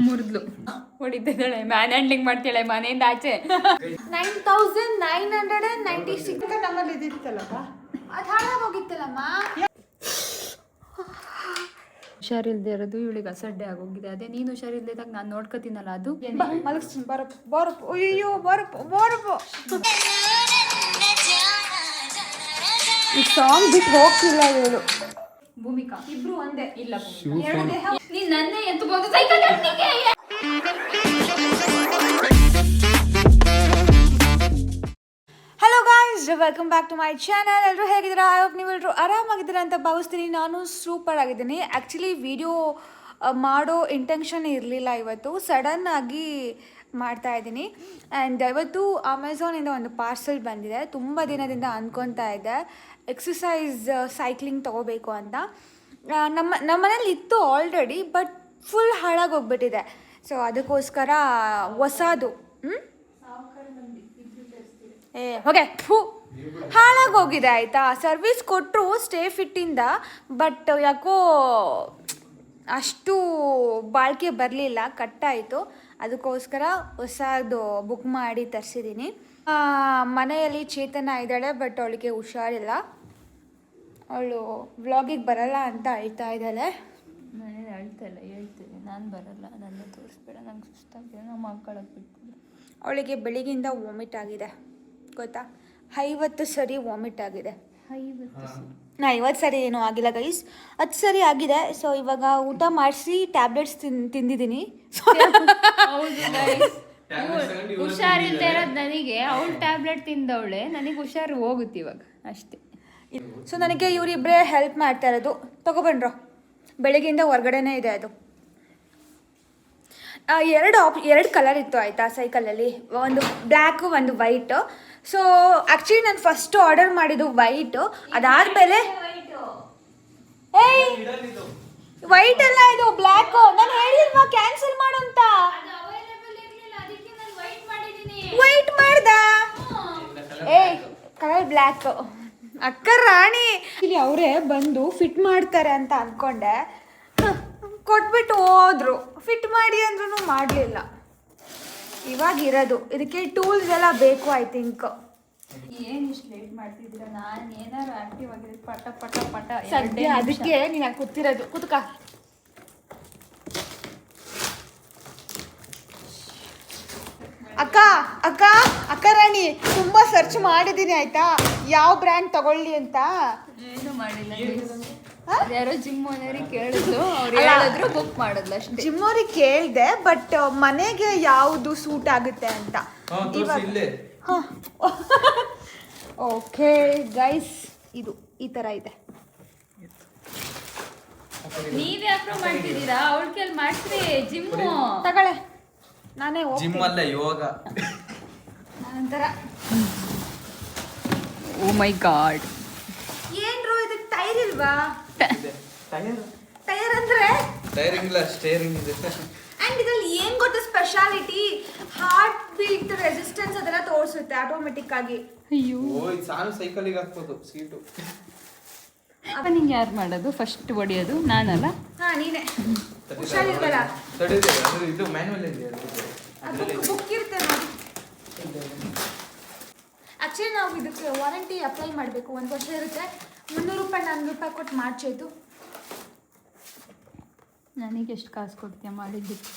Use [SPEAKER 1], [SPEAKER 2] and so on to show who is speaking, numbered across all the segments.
[SPEAKER 1] ಮುರಿದ್ಲು ಹೊಡಿತಿದ್ದಾಳೆ, man handling ಮಾಡ್ತಾಳೆ ಮನೆಯಿಂದ ಆಚೆ.
[SPEAKER 2] 9,996 ನಮ್ಮಲ್ಲಿ ಇದಿತ್ತಲ್ಲಪ್ಪ,
[SPEAKER 1] ಅದು ಹಾಳಾಗೋಗಿತ್ತಲ್ಲಮ್ಮ. ಹುಷಾರಿಲ್ದೇ ಇರೋದು ಇವಳಿಗೆ ಅಸಡ್ಡೆ ಆಗೋಗಿದೆ. ಅದೇ ನೀನು ಹುಷಾರಿಲ್ದಾಗ ನಾನು ನೋಡ್ಕೋತೀನಲ್ಲ ಅದು.
[SPEAKER 2] ಮಲಗಿಸ್ತೀನಿ ಬರಪ್ಪ ಬರಪ್ಪ. ಅಯ್ಯೋ ಬರಪ್ಪ ಬರಪ್ಪ. ಈ ಸಾಂಗ್ ಬಿಟ್ಟು ಹೋಗ್ತಿಲ್ಲ ಇವಳು.
[SPEAKER 1] ಭೂಮಿಕಾ
[SPEAKER 2] ಇಬ್ರು ಒಂದೇ.
[SPEAKER 1] ಇಲ್ಲ ನೀನ್ ನನ್ನೇ ಎತ್ತಬಹುದು cycle.
[SPEAKER 2] Hello guys, welcome back to my channel. ಎಲ್ಲರೂ ಹೇಗಿದ್ದೀರಾ? ಐ ಹೋಪ್ ನೀವೆಲ್ಲರೂ ಆರಾಮಾಗಿದ್ದೀರಾ ಅಂತ ಭಾವಿಸ್ತೀನಿ. ನಾನು ಸೂಪರ್ ಆಗಿದ್ದೀನಿ. ಆ್ಯಕ್ಚುಲಿ ವಿಡಿಯೋ ಮಾಡೋ ಇಂಟೆನ್ಷನ್ ಇರಲಿಲ್ಲ ಇವತ್ತು, ಸಡನ್ ಆಗಿ ಮಾಡ್ತಾ ಇದ್ದೀನಿ. ಆ್ಯಂಡ್ ಇವತ್ತು ಅಮೆಝಾನಿಂದ ಒಂದು ಪಾರ್ಸಲ್ ಬಂದಿದೆ. ತುಂಬ ದಿನದಿಂದ ಅಂದ್ಕೊತಾ ಇದ್ದೆ ಎಕ್ಸಸೈಸ್ ಸೈಕ್ಲಿಂಗ್ ತೊಗೋಬೇಕು ಅಂತ. ನಮ್ಮ ಮನೇಲಿ ಇತ್ತು ಆಲ್ರೆಡಿ, ಬಟ್ ಫುಲ್ ಹಾಳಾಗೋಗ್ಬಿಟ್ಟಿದೆ. ಸೊ ಅದಕ್ಕೋಸ್ಕರ ಹೊಸದು ಹೋಗೆ ಹಾಳಾಗೋಗಿದೆ ಆಯಿತಾ. ಸರ್ವಿಸ್ ಕೊಟ್ಟರು ಸ್ಟೇ ಫಿಟ್ಟಿಂದ, ಬಟ್ ಯಾಕೋ ಅಷ್ಟು ಬಾಳಿಕೆ ಬರಲಿಲ್ಲ, ಕಟ್ಟಾಯಿತು. ಅದಕ್ಕೋಸ್ಕರ ಹೊಸದು ಬುಕ್ ಮಾಡಿ ತರಿಸಿದ್ದೀನಿ. ಮನೆಯಲ್ಲಿ ಚೇತನ ಇದ್ದಾಳೆ, ಬಟ್ ಅವಳಿಗೆ ಹುಷಾರಿಲ್ಲ. ಅವಳು ವ್ಲಾಗಿಗೆ ಬರಲ್ಲ ಅಂತ ಅಳ್ತಾ ಇದ್ದಾಳೆ.
[SPEAKER 1] ಮನೇಲಿ ಅಳ್ತಲ್ಲ, ಹೇಳ್ತೀನಿ ನಾನು ಬರಲ್ಲ, ನನ್ನ ತೋರಿಸ್ಬೇಡ, ನಂಗೆ ಸುಸ್ತಾಗಿದೆ, ನಮ್ಮ ಮಕ್ಕಳಕ್ಕೆ ಬಿಟ್ಬಿಡು.
[SPEAKER 2] ಅವಳಿಗೆ ಬೆಳಿಗ್ಗೆಯಿಂದ ವಾಮಿಟ್ ಆಗಿದೆ ಗೊತ್ತಾ. 50 ಸರಿ ವಾಮಿಟ್ ಆಗಿದೆ. 50 ಸರಿ ಏನೂ ಆಗಿಲ್ಲ ಗೈಸ್, 10 ಸರಿ ಆಗಿದೆ. ಸೊ ಇವಾಗ ಊಟ ಮಾಡಿಸಿ ಟ್ಯಾಬ್ಲೆಟ್ಸ್ ತಿಂದಿದ್ದೀನಿ.
[SPEAKER 1] ಹುಷಾರಿಲ್ದೇ ಇರೋದು ನನಗೆ, ಅವಳು ಟ್ಯಾಬ್ಲೆಟ್ ತಿಂದವಳೆ, ನನಗೆ ಹುಷಾರು ಹೋಗುತ್ತೆ ಇವಾಗ ಅಷ್ಟೇ.
[SPEAKER 2] ಸೊ ನನಗೆ ಇವರಿಬ್ಬರೇ ಹೆಲ್ಪ್ ಮಾಡ್ತಾ ಇರೋದು. ತಗೊಬಂಡ್ರು, ಬೆಳಗ್ಗೆಯಿಂದ ಹೊರಗಡೆನೇ ಇದೆ ಅದು. ಎರಡು ಕಲರ್ ಇತ್ತು ಆಯಿತಾ ಸೈಕಲಲ್ಲಿ, ಒಂದು ಬ್ಲ್ಯಾಕು ಒಂದು ವೈಟು. ಸೊ ಆ್ಯಕ್ಚುಲಿ ನಾನು ಫಸ್ಟು ಆರ್ಡರ್ ಮಾಡಿದ್ದು ವೈಟು. ಅದಾದಮೇಲೆ ಏಯ್ ವೈಟ್ ಅಲ್ಲ ಇದು ಬ್ಲ್ಯಾಕು. ನಾನು ಹೇಳಿಲ್ವಾ ಕ್ಯಾನ್ಸಲ್ ಮಾಡು ಅಂತ. ವೈಟ್ ಮಾಡ್ದ? ಏಯ್ ಕಲರ್ ಬ್ಲ್ಯಾಕು. ಅಕ್ಕ ರಾಣಿ ಇಲ್ಲಿ ಅವರೇ ಬಂದು ಫಿಟ್ ಮಾಡ್ತಾರೆ ಅಂತ ಅಂದ್ಕೊಂಡೆ, ಕೊಟ್ಬಿಟ್ಟು ಹೋದ್ರು. ಫಿಟ್ ಮಾಡಿ ಅಂದ್ರೂ ಮಾಡಲಿಲ್ಲ. ಇವಾಗಿರೋದು ಇದಕ್ಕೆ ಟೂಲ್ಸ್ ಎಲ್ಲ ಬೇಕು ಐ ಥಿಂಕ್.
[SPEAKER 1] ಏನು ಇಷ್ಟು ಲೇಟ್ ಮಾಡ್ತಿದ್ದೀರಾ? ನಾನು ಏನಾರು ಆ್ಯಕ್ಟಿವ್ ಆಗಿದೆ ಪಟ ಪಟ ಪಟ
[SPEAKER 2] ಸದ್ಯ ಅದಕ್ಕೆ ನೀನು ಕೂತಿರೋದು. ಕುತ್ಕ. ಅಕ್ಕ ಅಕ್ಕ ಅಕ್ಕ ರಾಣಿ, ತುಂಬ ಸರ್ಚ್ ಮಾಡಿದ್ದೀನಿ ಆಯಿತಾ, ಯಾವ ಬ್ರ್ಯಾಂಡ್ ತಗೊಳ್ಳಿ ಅಂತ.
[SPEAKER 1] ಏನು ಮಾಡಿಲ್ಲ. ಯಾರೋ ಜಿಮ್ ಓನರಿಗೆ ಕೇಳಿದ್ರು, ಅವ್ರು ಹೇಳಿದ್ರು ಬುಕ್ ಮಾಡಿದ್ಲು ಅಷ್ಟೇ.
[SPEAKER 2] ಜಿಮ್ ಅವ್ರಿಗೆ ಕೇಳಿದೆ, ಬಟ್ ಮನೆಗೆ ಯಾವುದು ಸೂಟ್ ಆಗುತ್ತೆ ಅಂತ. ಓಕೆ ಗೈಸ್, ಇದು ಈ ಥರ ಇದೆ.
[SPEAKER 1] ನೀವೇ ಅಪ್ರೂವ್ ಮಾಡ್ತಿದ್ದೀರಾ? ಅವಳ ಕೇಳಿ ಮಾಡ್ತೀರಿ ಜಿಮ್
[SPEAKER 2] ತಗೊಳ್ಳೆ. ನಾನೇ
[SPEAKER 3] ಜಿಮ್ ಅಲ್ಲ, ಯೋಗ.
[SPEAKER 2] ನಂತರ
[SPEAKER 1] ಓ ಮೈ ಗಾಡ್,
[SPEAKER 2] ಏನ್ರು ಇದಕ್ಕೆ ಟೈರ್ ಇಲ್ವಾ? ಟೈರ್ ಅಂದ್ರೆ
[SPEAKER 3] ಟೈರಿಂಗ್ ಇಲ್ಲ, ಸ್ಟೇರಿಂಗ್ ಇದೆ.
[SPEAKER 2] ಅಂಡ್ ಇದ್ರಲ್ಲಿ ಏನ್ ಗೊತ್ತಾ ಸ್ಪೆಷಾಲಿಟಿ, ಹಾರ್ಟ್ ಬೀಟ್ ರೆಸಿಸ್ಟೆನ್ಸ್ ಅದೆಲ್ಲ ತೋರಿಸುತ್ತೆ ಆಟೋಮೆಟಿಕ್ ಆಗಿ.
[SPEAKER 1] ಅಯ್ಯೋ,
[SPEAKER 3] ಓ ಇದು ಸಾನು ಸೈಕಲಿಗೆ ಹಾಕ್ಬೋದು ಸೀಟು.
[SPEAKER 1] ನಿಂಗೆ ಯಾರು ಮಾಡೋದು ಫಸ್ಟ್ ಹೊಡಿಯೋದು? ನಾನಲ್ಲ?
[SPEAKER 2] ಹಾ ನೀನೆ. ಹುಷಾರಿಲ್ವಲ್ಲ?
[SPEAKER 3] ತಡೀರಿ, ಅದು ಇದು ಮ್ಯಾನ್ಯುವಲ್ ಇದೆ,
[SPEAKER 2] ಅದು ಬುಕ್ ಇರುತ್ತೆ ನೋಡಿ. ಆಕ್ಚುಲಿ ನಾವು ಇದಕ್ಕೆ ವಾರಂಟಿ ಅಪ್ಲೈ ಮಾಡಬೇಕು, 1 ವರ್ಷ ಇರುತ್ತೆ. 300 ರೂಪಾಯಿ 400 ರೂಪಾಯಿ ಕೊಟ್ಟು ಮಾಡ್ಸೋಯ್ತು.
[SPEAKER 1] ನನಗೆ ಎಷ್ಟು ಕಾಸು ಕೊಡ್ತೀಯ ಮಾಡಿದ್ದಕ್ಕೆ?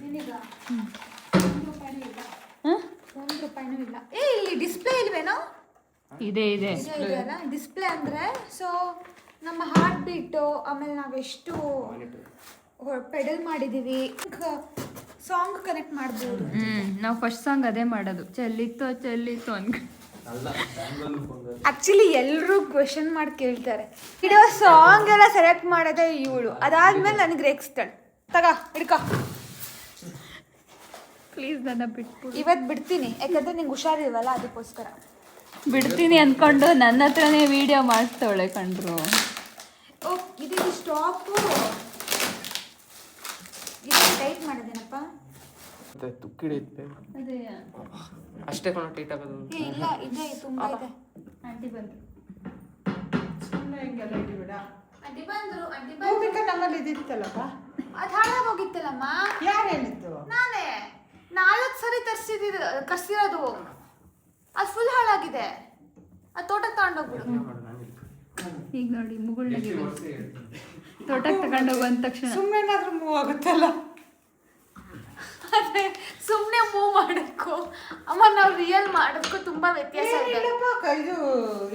[SPEAKER 2] ನಿನಗ 1 ರೂಪಾಯಿನೂ ಇಲ್ಲ. 1 ರೂಪಾಯಿನೂ ಇಲ್ಲ. ಇಲ್ಲಿ ಡಿಸ್ಪ್ಲೇ ಇಲ್ವೇನೋ?
[SPEAKER 1] ಇದೆ
[SPEAKER 2] ಅಲ್ಲ ಡಿಸ್ಪ್ಲೇ ಅಂದರೆ. ಸೊ ನಮ್ಮ ಹಾರ್ಟ್ ಬೀಟು, ಆಮೇಲೆ ನಾವೆಷ್ಟು ಪೆಡಲ್ ಮಾಡಿದ್ದೀವಿ, ಸಾಂಗ್ ಕನೆಕ್ಟ್ ಮಾಡ್ಬೋದು.
[SPEAKER 1] ನಾವು ಫಸ್ಟ್ ಸಾಂಗ್ ಅದೇ ಮಾಡೋದು, ಚೆಲ್ಲಿತ್ತು ಚೆಲ್ಲಿತ್ತು ಅನ್ಕೊಂಡು.
[SPEAKER 2] ಆ್ಯಕ್ಚುಲಿ ಎಲ್ಲರೂ ಕ್ವೆಶನ್ ಮಾಡಿ ಕೇಳ್ತಾರೆ, ಇಡೋ ಸಾಂಗ್ ಎಲ್ಲ ಸೆಲೆಕ್ಟ್ ಮಾಡೋದೇ ಇವಳು. ಅದಾದ್ಮೇಲೆ ನನಗೆ ರೇಗಿಸ್ತಾಳೆ. ತಗ ಹಿಡ್ಕೊ
[SPEAKER 1] ಪ್ಲೀಸ್, ನನ್ನ ಬಿಟ್ಬಿಡು.
[SPEAKER 2] ಇವತ್ತು ಬಿಡ್ತೀನಿ, ಯಾಕಂದರೆ ನಿಂಗೆ ಹುಷಾರಿಲ್ವಲ್ಲ, ಅದಕ್ಕೋಸ್ಕರ
[SPEAKER 1] ಬಿಡ್ತೀನಿ ಅಂದ್ಕೊಂಡು ನನ್ನ ಹತ್ರನೇ ವಿಡಿಯೋ ಮಾಡಿಸ್ತವಳೆ ಕಂಡ್ರು.
[SPEAKER 2] ಓ ಇದು ಸ್ಟಾಪು, ಇದು ಟೈಟ್ ಮಾಡೋದೇನಪ್ಪ?
[SPEAKER 3] ತುಕ್ಕಿಡಿತ್ತೆ
[SPEAKER 1] ಅದೇ
[SPEAKER 3] ಅಷ್ಟೇ ಕಣ ಟೈಟ್ ಆಗೋದು.
[SPEAKER 2] ಇಲ್ಲ ಇದೆ, ತುಂಬ ಇದೆ.
[SPEAKER 1] ಆಂಟಿ ಬಂದ್ರು.
[SPEAKER 2] ಸುಮ್ಮನೆ ಹಿಂಗೆಲ್ಲ ಇಡಬೇಡ. ಅಡ್ಡಿ ಬಂದರು. ನಮ್ಮಲ್ಲಿ ಇದಿತ್ತಲ್ಲಪ್ಪ, ಅದು ಹಾಳಾಗೋಗಿತ್ತಲ್ಲಮ್ಮ. ಅಂಗಡಿಲಿ ಕರ್ಸಿರೋದು ಅದು ಫುಲ್ ಹಾಳಾಗಿದೆ. ಅದು ತೋಟಕ್ಕೆ ತಗೊಂಡೋಗ್ಬಿಡು.
[SPEAKER 1] ಈಗ ನೋಡಿ ಮುಗುಳ್ನಾಗೆ ತೋಟಕ್ಕೆ ತಗೊಂಡೋಗು ಅಂದ ತಕ್ಷಣ
[SPEAKER 2] ಸುಮ್ಮನೆ ಏನಾದ್ರೂ ಮೂವ್ ಆಗುತ್ತಲ್ಲ, ಅದೇ ಸುಮ್ಮನೆ ಮೂವ್ ಮಾಡೋಕ್ಕೂ ಅಮ್ಮ ನಾವು ರಿಯಲ್ ಮಾಡೋಕ್ಕೂ ತುಂಬಾ ವ್ಯತ್ಯಾಸ ಇದೆ.
[SPEAKER 4] ಇದು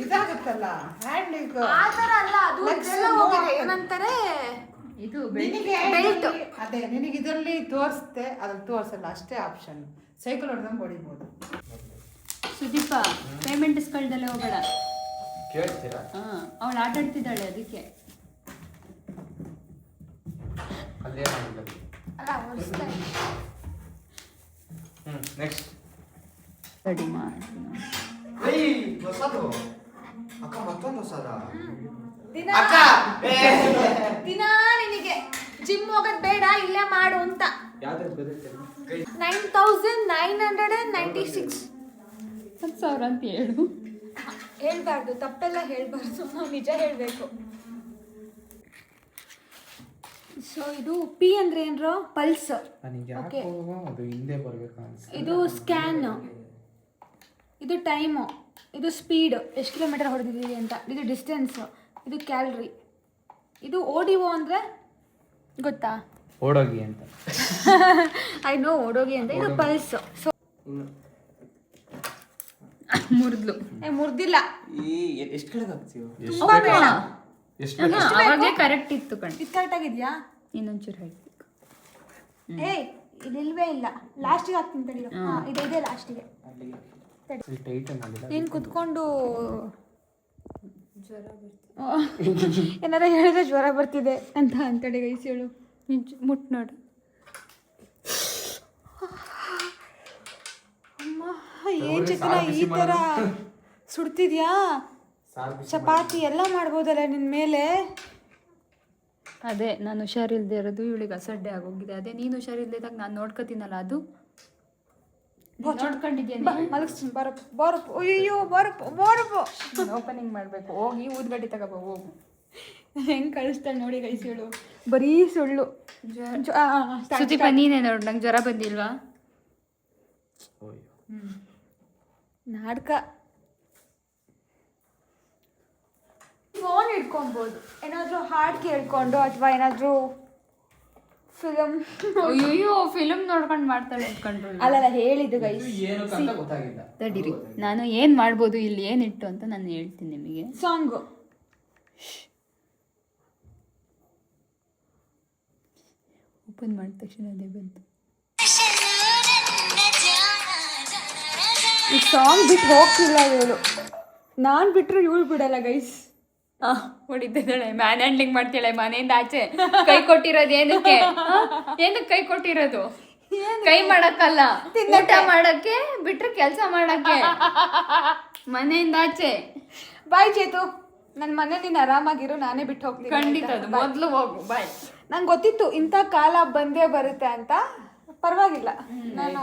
[SPEAKER 4] ಇದಾಗುತ್ತಲ್ಲ ಹ್ಯಾಂಡ್
[SPEAKER 2] ಆ ಥರ ಅಲ್ಲ, ಅದು ಇದೆಲ್ಲ ಹೋಗಿದೆ. ಏನಂತಾರೆ
[SPEAKER 1] ಇದು
[SPEAKER 2] ಬೆಲ್ಟ್.
[SPEAKER 4] ಅದೇ ನಿನಗೆ ಇದರಲ್ಲಿ ತೋರಿಸ್ತೆ, ಅದ್ರಲ್ಲಿ ತೋರಿಸಲ್ಲ, ಅಷ್ಟೇ ಆಪ್ಷನ್. ಸೈಕಲ್ ಹೊಡೆದಂಗೆ ಹೊಡಿಬೋದು.
[SPEAKER 1] ಸುದೀಪ ಪೇಮೆಂಟ್ ಇಸ್ಕೊಳ್ದಲ್ಲೇ ಹೋಗೋಣ.
[SPEAKER 3] ಕೇಳ್ತೀರಾ?
[SPEAKER 1] ಅವಳು ಆಟ ಆಡ್ತಿದ್ದಾಳೆ ಅದಕ್ಕೆ.
[SPEAKER 3] ಅಲ್ಲೇ ಮಾಡಿದ್ದು.
[SPEAKER 2] ಅಲ್ಲ ಹೊಡಿಸ್ತಾ ಇದೆ.
[SPEAKER 3] ನೆಕ್ಸ್ಟ್
[SPEAKER 1] ರೆಡಿ ಮಾಡಿ
[SPEAKER 3] ಹೊಸದು ಅಕ್ಕ, ಮತ್ತೊಂದು ಹೊಸದ
[SPEAKER 2] ದಿನ
[SPEAKER 3] ಅಕ್ಕ.
[SPEAKER 2] ದಿನ ನಿನಗೆ ಜಿಮ್ ಹೋಗೋದು ಬೇಡ, ಇಲ್ಲೇ ಮಾಡು ಅಂತ.
[SPEAKER 3] ಯಾವ್ದು ಬರುತ್ತೆ?
[SPEAKER 2] 9,996.
[SPEAKER 1] 10,000 ಅಂತ ಹೇಳು.
[SPEAKER 2] ಹೇಳ್ಬಾರ್ದು, ತಪ್ಪೆಲ್ಲ ಹೇಳ್ಬಾರ್ದು, ನಾವು ನಿಜ ಹೇಳಬೇಕು. ಸೊ ಇದು ಪಿ ಅಂದ್ರೆ ಏನ್ರೋ ಪಲ್ಸ್.
[SPEAKER 3] ನನಗೆ
[SPEAKER 2] Okay.
[SPEAKER 3] ಯಾಕೋ ಅದು ಹಿಂದೆ ಬರ್ಬೇಕು ಅನ್ಸುತ್ತೆ.
[SPEAKER 2] ಇದು ಸ್ಕ್ಯಾನ್, ಇದು ಟೈಮು, ಇದು ಸ್ಪೀಡ್, ಎಷ್ಟು ಕಿಲೋಮೀಟರ್ ಹೊಡೆದಿದ್ದೀವಿ ಅಂತ, ಇದು ಡಿಸ್ಟೆನ್ಸ್, ಇದು ಕ್ಯಾಲರಿ, ಇದು ಓಡಿವೋ ಅಂದರೆ ಗೊತ್ತಾ?
[SPEAKER 3] ಓಡೋಗಿ ಅಂತ.
[SPEAKER 2] ಐ ನೋ ಓಡೋಗಿ ಅಂತ. ಇದು ಪಲ್ಸ್. ಸೊ
[SPEAKER 1] ಮುರಿದ್ಲು.
[SPEAKER 2] ಮುರ್ದಿಲ್ಲ,
[SPEAKER 3] ಈ ಎಷ್ಟು ಕೆಳಗೆ ಹಾಕ್ತೀವಿ?
[SPEAKER 2] ತುಂಬಾ ಬೇಡ.
[SPEAKER 3] ಎಷ್ಟು
[SPEAKER 1] ಅವಾಗೇ ಕರೆಕ್ಟ್ ಇತ್ತು ಕಣ್.
[SPEAKER 2] ಇದು ಕರೆಕ್ಟ್ ಆಗಿದ್ಯಾ?
[SPEAKER 1] ಇನ್ನೊಂಚೂರು ಹೇಳ್ಬೇಕು.
[SPEAKER 2] ಏಯ್ ಇದಿಲ್ವೇ ಇಲ್ಲ, ಲಾಸ್ಟಿಗೆ ಹಾಕ್ತೀನಿ ತಡಿ. ಹಾಂ ಇದೆ ಲಾಸ್ಟಿಗೆ.
[SPEAKER 3] ಟೈಟ್ ಅನ್ನೋದಿಲ್ಲ.
[SPEAKER 2] ನೀನು ಕುತ್ಕೊಂಡು ಏನಾರ ಹೇಳಿದ್ರೆ ಜ್ವರ ಬರ್ತಿದೆ ಅಂತ ಅಂತೇಳಿ ಗೈಸ್ ಹೇಳು.
[SPEAKER 1] ಮುಟ್ ನೋಡು.
[SPEAKER 2] ಅಮ್ಮ ಏನ್ ಚಿಕ್ಕನ ಈ ಥರ ಸುಡ್ತಿದ್ಯಾ? ಚಪಾತಿ ಎಲ್ಲ ಮಾಡ್ಬೋದಲ್ಲ ನಿನ್ನ ಮೇಲೆ.
[SPEAKER 1] ಅದೇ ನಾನು ಹುಷಾರಿಲ್ದೇ ಇರೋದು ಇವಳಿಗೆ ಅಸಡ್ಡೆ ಆಗೋಗಿದೆ. ಅದೇ ನೀನು ಹುಷಾರಿಲ್ದಾಗ ನಾನು ನೋಡ್ಕೊತೀನಲ್ಲ, ಅದು ನೋಡ್ಕೊಂಡಿದ್ಯಾ?
[SPEAKER 2] ಮಲಗಿಸ್ತೀನಿ, ಬರಪ್ಪ ಬರಪ್ಪ. ಅಯ್ಯೋ ಬರಪ್ಪ ಬರಪ್ಪ.
[SPEAKER 1] ಓಪನಿಂಗ್ ಮಾಡಬೇಕು. ಹೋಗಿ ಊದ್ಗಡ್ಡಿ ತಗೋಬ ಹೋಗು.
[SPEAKER 2] ಹೆಂಗೆ ಕಳಿಸ್ತಾಳೆ ನೋಡಿ ಗೈಸ್ ಹೇಳು. ಬರೀ ಸುಳ್ಳು.
[SPEAKER 1] ಸುದೀಪ ನೀನೇ ನೋಡು, ನಂಗೆ ಜ್ವರ ಬಂದಿಲ್ವಾ?
[SPEAKER 2] ನಾಟಕ. ಫೋನ್ ಇಟ್ಕೊಬೋದು, ಏನಾದರೂ ಹಾಡು ಕೇಳ್ಕೊಂಡು ಅಥವಾ ಏನಾದರೂ ಫಿಲಮ್.
[SPEAKER 1] ಅಯ್ಯೋ ಫಿಲಮ್ ನೋಡ್ಕೊಂಡು ಮಾಡ್ತಾಳೆ ಇಟ್ಕೊಂಡ್ರು.
[SPEAKER 2] ಅಲ್ಲಲ್ಲ ಹೇಳಿದ್ದು ಗೈಸ್.
[SPEAKER 3] ಏನಕ್ಕಂತ ಗೊತ್ತಾಗಿಲ್ಲ.
[SPEAKER 1] ತಡೀರಿ, ನಾನು ಏನು ಮಾಡ್ಬೋದು ಇಲ್ಲಿ ಏನಿಟ್ಟು ಅಂತ ನಾನು ಹೇಳ್ತೀನಿ ನಿಮಗೆ.
[SPEAKER 2] ಸಾಂಗು.
[SPEAKER 1] ಓಪನ್ ಮಾಡಿದ ತಕ್ಷಣ ಅದೇ ಬಂತು.
[SPEAKER 2] ಈ ಸಾಂಗ್ ಬಿಟ್ಟು ಹೋಗ್ತಿಲ್ಲ ಇವಳು. ನಾನು ಬಿಟ್ಟರು ಇವಳು ಬಿಡಲ್ಲ ಗೈಸ್.
[SPEAKER 1] ಹೊಡಿತಿದ್ದಾಳೆ, ಮ್ಯಾನ್ ಹ್ಯಾಂಡ್ಲಿಂಗ್ ಮಾಡ್ತಾಳೆ ಮನೆಯಿಂದ ಆಚೆ. ಕೈ ಕೊಟ್ಟಿರೋದು ಏನಕ್ಕೆ? ಏನಕ್ಕೆ ಕೈ ಕೊಟ್ಟಿರೋದು? ಕೈ ಮಾಡಕ್ಕಲ್ಲ, ಊಟ ಮಾಡಕ್ಕೆ, ಬಿಟ್ರೆ ಕೆಲಸ ಮಾಡಕ್ಕೆ. ಮನೆಯಿಂದ ಆಚೆ.
[SPEAKER 2] ಬಾಯ್ ಚೇತು, ನನ್ನ ಮನೆ ನೀನು ಆರಾಮಾಗಿರು, ನಾನೇ ಬಿಟ್ಟು ಹೋಗ್ತೀನಿ.
[SPEAKER 1] ಖಂಡಿತ ಅದು ಮೊದಲು ಹೋಗು, ಬಾಯ್.
[SPEAKER 2] ನಂಗೆ ಗೊತ್ತಿತ್ತು ಇಂಥ ಕಾಲ ಬಂದೇ ಬರುತ್ತೆ ಅಂತ. ಪರವಾಗಿಲ್ಲ, ನಾನು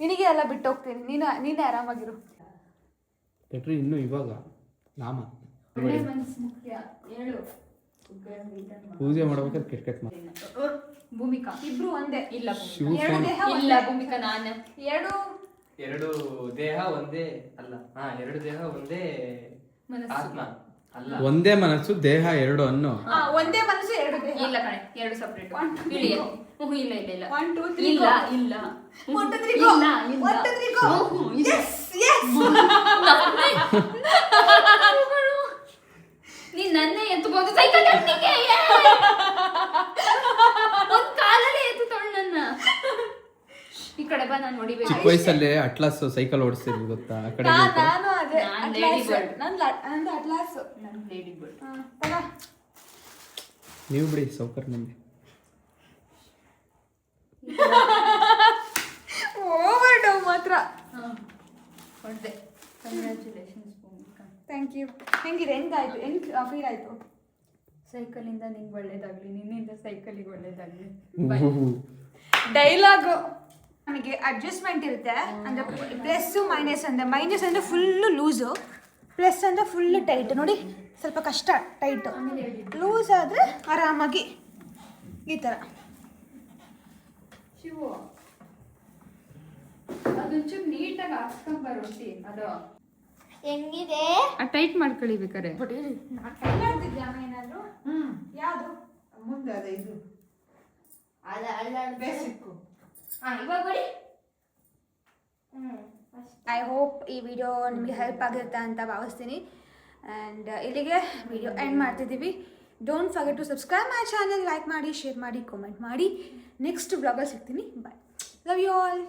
[SPEAKER 2] ನಿನಗೆ ಎಲ್ಲ ಬಿಟ್ಟು ಹೋಗ್ತೀನಿ. ನೀನೇ ಆರಾಮಾಗಿರು.
[SPEAKER 3] ಇನ್ನು ಇವಾಗ ನಾಮ ಪೂಜೆ ಮಾಡ್ಬೇಕಾದ್ರೆ ಕೆಟ್ಟ
[SPEAKER 1] ಭೂಮಿಕಾ
[SPEAKER 2] ಇಬ್ರು ಒಂದೇ.
[SPEAKER 1] ಇಲ್ಲ
[SPEAKER 2] ಎರಡು ದೇಹ
[SPEAKER 1] ಇಲ್ಲ ಭೂಮಿಕಾ, ನಾನು
[SPEAKER 3] ಎರಡು ದೇಹ ಒಂದೇ ಅಲ್ಲ. ಎರಡು ದೇಹ ಒಂದೇ ಆತ್ಮ ಅಲ್ಲ. ಒಂದೇ ಮನಸ್ಸು ದೇಹ ಎರಡು ಅನ್ನೋ.
[SPEAKER 2] ಒಂದೇ ಮನಸ್ಸು ಎರಡು ದೇಹ.
[SPEAKER 1] ಇಲ್ಲ ಕಣೆ, ಎರಡು ಸಪ್ರೇಟ್. ಇಲ್ಲ ಇಲ್ಲ ಇಲ್ಲ
[SPEAKER 2] 1 2 3
[SPEAKER 1] ಇಲ್ಲ ಇಲ್ಲ
[SPEAKER 2] 1 2 3 go. 1 2 3 go. Yes yes.
[SPEAKER 1] ನೀನ್ ನನ್ನೇ ಎತ್ತಬಹುದು ಸೈಕಲ್ ಟೆಕ್ನಿಕ್ಗೆ. ಒಂದ್ ಕಾಲಲ್ಲೇ ಎತ್ತುತ್ತೋಳು ನನ್ನ. ಈ ಕಡೆ ಬಾ, ನಾನು ಹೊಡಿಬೇಕು.
[SPEAKER 3] ಚಿಕ್ಕ ವಯಸ್ಸಲ್ಲೇ ಅಟ್ಲಾಸ್ ಸೈಕಲ್ ಓಡಿಸ್ತಿದ್ವಿ ಗೊತ್ತಾ? ಆ ಕಡೆ
[SPEAKER 2] ನಾನು ಅದೇ ನಂದು ಅಟ್ಲಾಸ್.
[SPEAKER 1] ನಾನು ಲೇಡಿ ಬರ್ಡ್.
[SPEAKER 3] ನೀವು ಬಿಡಿ ಸೌಕರ್ ಮಂದಿ.
[SPEAKER 2] ಓವರ್ ಡೌ ಮಾತ್ರ.
[SPEAKER 1] ಹೊಡೆದೆ. ಕಂಗ್ರ್ಯಾಚುಲೇಷನ್ಸ್ ಭೂಮಿಕಾ.
[SPEAKER 2] Thank you. ಹೆಂಗಿದೆ? ಹೆಂಗಾಯ್ತು? ಹೆಂಗೆ ಫೀಲ್ ಆಯಿತು?
[SPEAKER 1] ಸೈಕಲಿಂದ ನಿಂಗೆ ಒಳ್ಳೇದಾಗ್ಲಿ, ನಿನ್ನಿಂದ ಸೈಕಲಿಗೆ ಒಳ್ಳೇದಾಗ್ಲಿ.
[SPEAKER 2] ಡೈಲಾಗು ನಮಗೆ ಅಡ್ಜಸ್ಟ್ಮೆಂಟ್ ಇರುತ್ತೆ. ಅಂದರೆ ಪ್ಲಸ್ಸು ಮೈನಸ್ ಅಂದರೆ ಮೈನಸ್ ಅಂದರೆ ಫುಲ್ಲು ಲೂಸು, ಪ್ಲಸ್ ಅಂದರೆ ಫುಲ್ಲು ಟೈಟ್. ನೋಡಿ ಸ್ವಲ್ಪ ಕಷ್ಟ ಟೈಟು. ಲೂಸ್ ಆದರೆ ಆರಾಮಾಗಿ ಈ ಥರ.
[SPEAKER 1] ಶಿವು ಅದೊಂಚೂರು ನೀಟಾಗಿ ಹಾಕ್ಕೊಂಬ ರೊಟ್ಟಿ ಅದು
[SPEAKER 2] ಹೆಂಗಿದೆ
[SPEAKER 1] ಟೈಟ್ ಮಾಡ್ಕೊಳ್ಳಿ ಬೇಕಾರೆ.
[SPEAKER 2] ಏನಾದ್ರು
[SPEAKER 4] ಹ್ಮ್
[SPEAKER 2] ಯಾವುದು
[SPEAKER 4] ಮುಂದೆ ಅದೇ ಇದು ಬೇಸಿಕ್ಕು.
[SPEAKER 2] ಇವಾಗ ಕೊಡಿ. ಐ ಹೋಪ್ ಈ ವಿಡಿಯೋ ನಿಮಗೆ ಹೆಲ್ಪ್ ಆಗಿರುತ್ತೆ ಅಂತ ಭಾವಿಸ್ತೀನಿ. ಆ್ಯಂಡ್ ಇಲ್ಲಿಗೆ ವಿಡಿಯೋ ಎಂಡ್ ಮಾಡ್ತಿದ್ದೀವಿ. Don't forget to subscribe my channel, like ಮಾಡಿ, ಶೇರ್ ಮಾಡಿ, ಕಾಮೆಂಟ್ ಮಾಡಿ. ನೆಕ್ಸ್ಟ್ ಬ್ಲಾಗಲ್ಲಿ ಸಿಗ್ತೀನಿ. ಬಾಯ್. Love you all.